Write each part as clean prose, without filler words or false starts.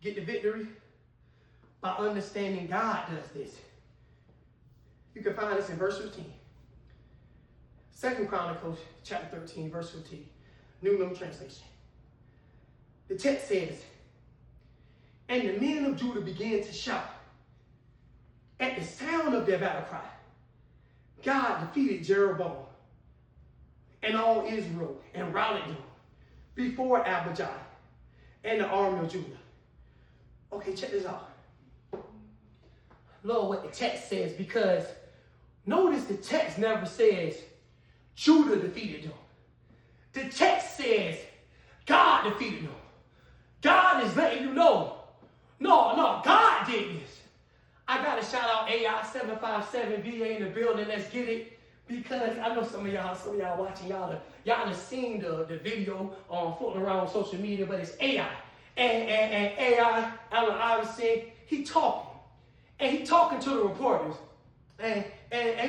get the victory? By understanding God does this. You can find this in verse 15. 2 Chronicles chapter 13, verse 15. New Living Translation. The text says, and the men of Judah began to shout. At the sound of their battle cry, God defeated Jeroboam and all Israel and routed them before Abijah and the army of Judah. Okay, check this out. Lord, what the text says, because notice the text never says Judah defeated them. The text says God defeated them. God is letting you know, no, God did this. I got to shout out AI757 VA in the building. Let's get it. Because I know some of y'all watching, y'all have seen the video floating around on social media, but it's AI. And AI, Allen Iverson, he talking. And he talking to the reporters. And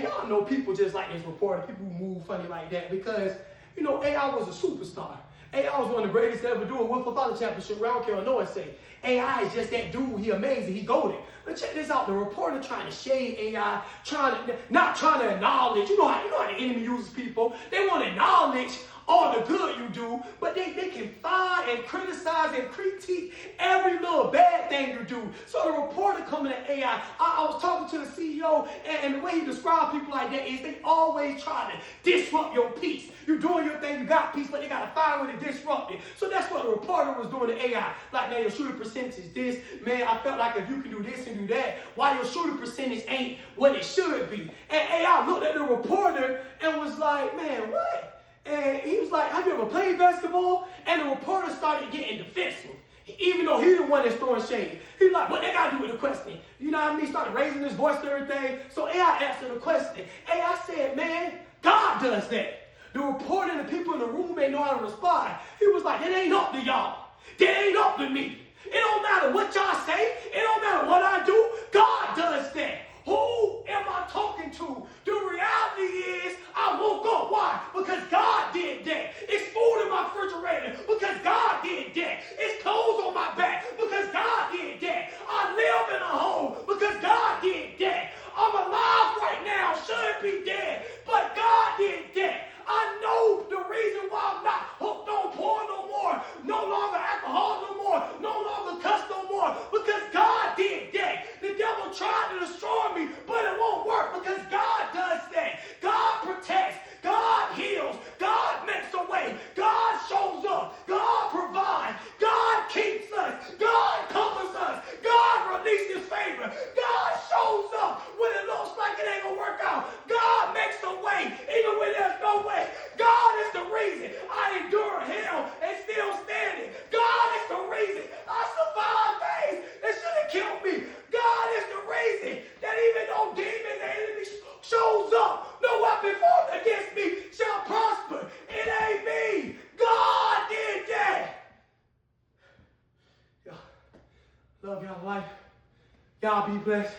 y'all know people just like this reporter, people who move funny like that, because, you know, AI was a superstar. AI was one of the greatest to ever do a Wilford Father Championship. I don't care what no one say. AI is just that dude. He amazing. He golden. But check this out. The reporter trying to shade AI, not trying to acknowledge. You know how the enemy uses people. They want to acknowledge all the good you do, but they can find and criticize and critique every little bad thing you do. So the reporter coming at AI, I was talking to the CEO, and the way he described people like that is they always try to disrupt your peace. You're doing your thing, you got peace, but they got to find a way to disrupt it. So that's what the reporter was doing to AI. Like, man, your shooting percentage is this. Man, I felt like if you can do this and do that, why your shooting percentage ain't what it should be. And AI looked at the reporter and was like, man, what? And he was like, have you ever played basketball? And the reporter started getting defensive, even though he's the one that's throwing shade. He's like, what they got to do with the question? You know what I mean? He started raising his voice and everything. So AI answered the question. AI said, man, God does that. The reporter and the people in the room ain't know how to respond. He was like, it ain't up to y'all. It ain't up to me. It don't matter what y'all say. It don't matter what I do. God does that. Who am I talking to? The reality is I woke up. Why? Because God did that. It's food in my refrigerator because God did that. It's clothes on my back because God did that. I live in a home because God did that. I'm alive right now. Should be dead, but God did that. I know the reason why I'm not hooked on porn no more, no longer alcohol no more, no longer cuss no more, because God did that. The devil tried to destroy me, but it won't work because God does that. God protects, God heals, God makes a way, God shows up, God provides, God keeps us, God covers us, God releases favor, God shows up when it looks like it ain't gonna work out. God makes a way even when there's no way. God is the reason I endure hell and still standing. God is the reason I survived things that should have killed me. God is the reason that even though demons and enemies shows up, no weapon formed against me shall prosper. It ain't me. God did that. Y'all, love y'all life. Y'all be blessed.